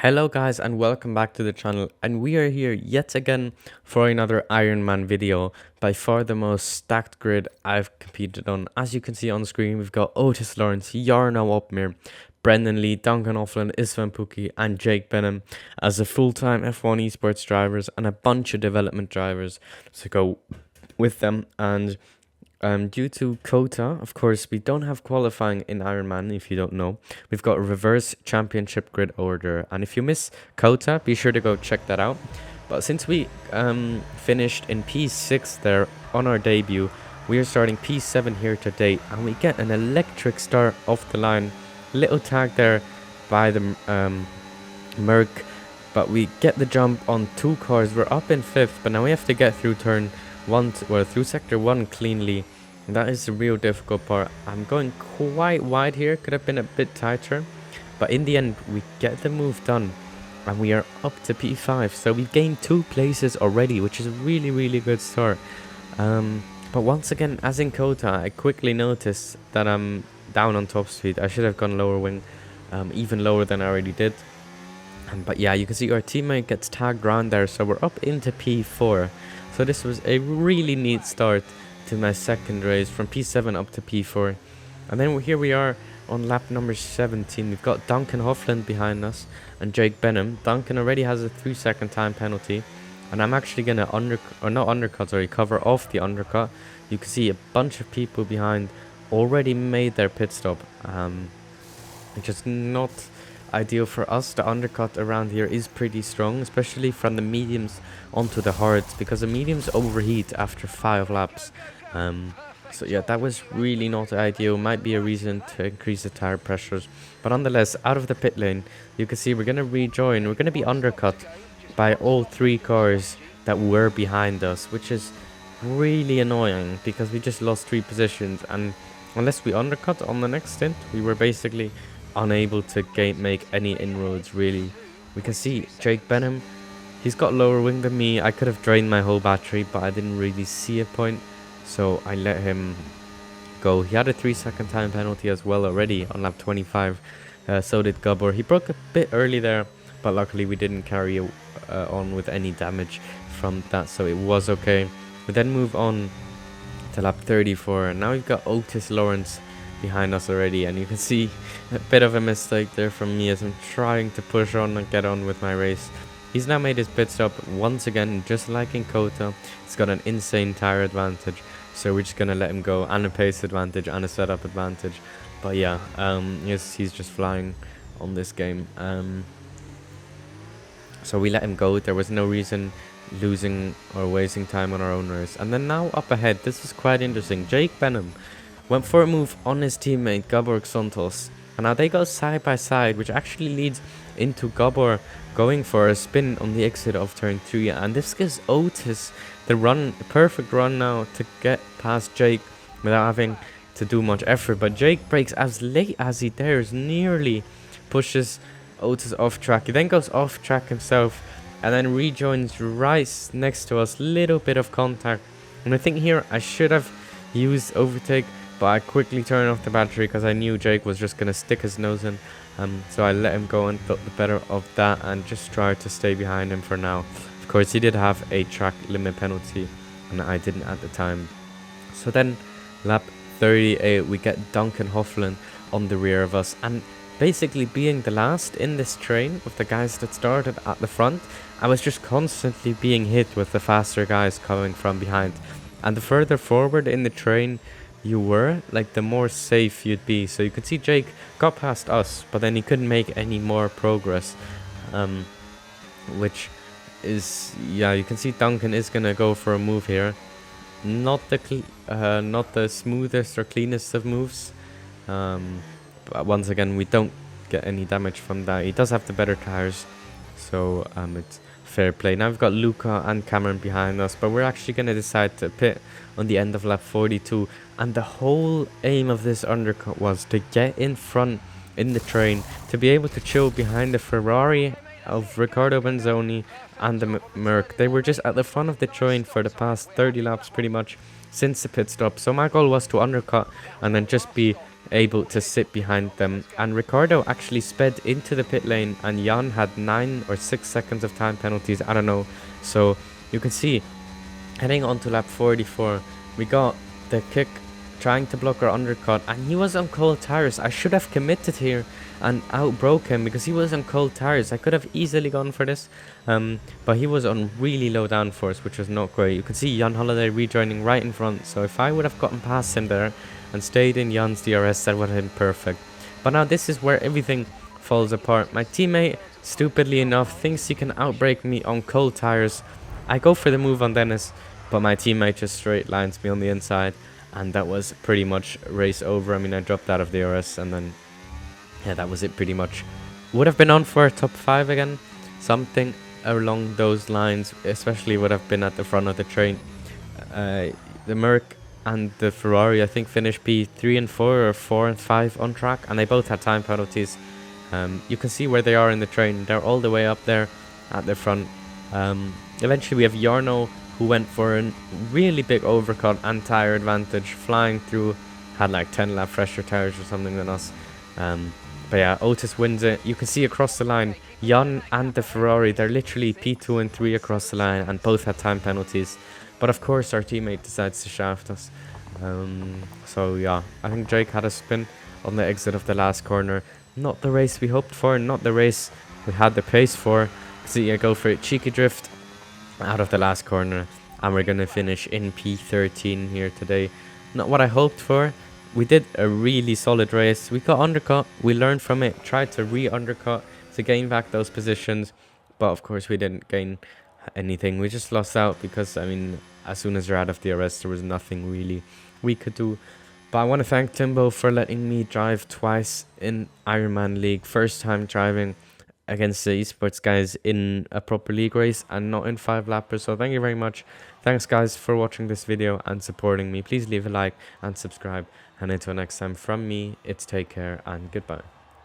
Hello guys and welcome back to the channel, and we are here yet again for another Ironman video. By far the most stacked grid I've competed on. As you can see on screen, we've got Otis Lawrence, Jarno Opmeer, Brendan Lee, Duncan O'Flynn, Isvan Pukki and Jake Benham as the full-time F1 Esports drivers, and a bunch of development drivers to go with them. And due to COTA, of course, we don't have qualifying in Ironman. If you don't know, we've got a reverse championship grid order, and if you miss COTA, be sure to go check that out. But since we finished in P6 there on our debut, we are starting P7 here today, and we get an electric start off the line. Little tag there by the Merc, but we get the jump on two cars. We're up in 5th, but now we have to get through turn 1, through sector 1 cleanly. That is the real difficult part. I'm going quite wide here, could have been a bit tighter, but in the end we get the move done and we are up to P5. So we've gained 2 places already, which is a really good start. But once again, as in COTA, I quickly noticed that I'm down on top speed. I should have gone lower wing, even lower than I already did. But yeah, you can see our teammate gets tagged around there, so we're up into P4. So this was a really neat start to my second race, from P7 up to P4. And then here we are on lap number 17. We've got Duncan O'Flynn behind us and Jake Benham. Duncan already has a 3-second time penalty, and I'm actually gonna cover off the undercut. You can see a bunch of people behind already made their pit stop, which is not ideal for us. The undercut around here is pretty strong, especially from the mediums onto the hards, because the mediums overheat after 5 laps. So yeah, that was really not ideal. Might be a reason to increase the tire pressures, but nonetheless, out of the pit lane, you can see we're going to rejoin. We're going to be undercut by all 3 cars that were behind us, which is really annoying because we just lost 3 positions, and unless we undercut on the next stint, we were basically unable to make any inroads really. We can see Jake Benham, he's got lower wing than me. I could have drained my whole battery, but I didn't really see a point, so I let him go. He had a 3-second time penalty as well already on lap 25. So did Gabor. He broke a bit early there, but luckily we didn't carry on with any damage from that, so it was okay. We then move on to lap 34, and now we've got Otis Lawrence behind us already, and you can see a bit of a mistake there from me as I'm trying to push on and get on with my race. He's now made his pit stop once again, just like in COTA. He's got an insane tire advantage, so we're just gonna let him go, and a pace advantage and a setup advantage. But yeah, yes, he's just flying on this game. So we let him go. There was no reason losing or wasting time on our own race. And then now up ahead, this is quite interesting. Jake Benham went for a move on his teammate Gabor Xontos, and now they go side by side, which actually leads into Gabor going for a spin on the exit of turn 3, and this gives Otis the perfect run now to get past Jake without having to do much effort. But Jake breaks as late as he dares, nearly pushes Otis off track. He then goes off track himself and then rejoins right next to us. Little bit of contact, and I think here I should have used overtake, but I quickly turned off the battery because I knew Jake was just going to stick his nose in. So I let him go and thought the better of that and just tried to stay behind him for now. Of course, he did have a track limit penalty and I didn't at the time. So then lap 38, we get Duncan O'Flynn on the rear of us, and basically being the last in this train with the guys that started at the front, I was just constantly being hit with the faster guys coming from behind. And the further forward in the train you were, like, the more safe you'd be. So you could see Jake got past us, but then he couldn't make any more progress, which is, yeah, you can see Duncan is gonna go for a move here. Not the smoothest or cleanest of moves, but once again we don't get any damage from that. He does have the better tires, so it's fair play. Now we've got Luca and Cameron behind us, but we're actually going to decide to pit on the end of lap 42, and the whole aim of this undercut was to get in front in the train, to be able to chill behind the Ferrari of Riccardo Benzoni and the Merc. They were just at the front of the train for the past 30 laps pretty much since the pit stop, so my goal was to undercut and then just be able to sit behind them, and Ricardo actually sped into the pit lane, and Jan had 9 or 6 seconds of time penalties, I don't know. So you can see, heading on to lap 44, we got the kick trying to block our undercut, and he was on cold tires. I should have committed here and outbroke him because he was on cold tires. I could have easily gone for this, but he was on really low downforce, which was not great. You can see Jan Holiday rejoining right in front, so if I would have gotten past him there and stayed in Jan's DRS, that would have been perfect. But now this is where everything falls apart. My teammate, stupidly enough, thinks he can outbrake me on cold tires. I go for the move on Dennis, but my teammate just straight lines me on the inside, and that was pretty much race over. I mean, I dropped out of the DRS, and then, yeah, that was it pretty much. Would have been on for a top 5 again, something along those lines, especially would have been at the front of the train. The Merc and the Ferrari, I think, finished P3 and 4 or 4 and 5 on track, and they both had time penalties. You can see where they are in the train. They're all the way up there at the front. Eventually we have Jarno, who went for a really big overcut and tire advantage, flying through, had like 10 lap fresher tires or something than us. But yeah, Otis wins it. You can see across the line, Jan and the Ferrari, they're literally P2 and 3 across the line, and both had time penalties. But of course our teammate decides to shaft us. So yeah, I think Jake had a spin on the exit of the last corner. Not the race we hoped for, not the race we had the pace for. See, I go for a cheeky drift out of the last corner, and we're gonna finish in P13 here today. Not what I hoped for. We did a really solid race. We got undercut, we learned from it, tried to re-undercut to gain back those positions, but of course we didn't gain anything. We just lost out because, I mean, as soon as you're out of DRS, there was nothing really we could do. But I want to thank Timbo for letting me drive twice in Ironman League. First time driving against the esports guys in a proper league race and not in 5 lappers. So thank you very much. Thanks guys for watching this video and supporting me. Please leave a like and subscribe. And until next time, from me, it's take care and goodbye.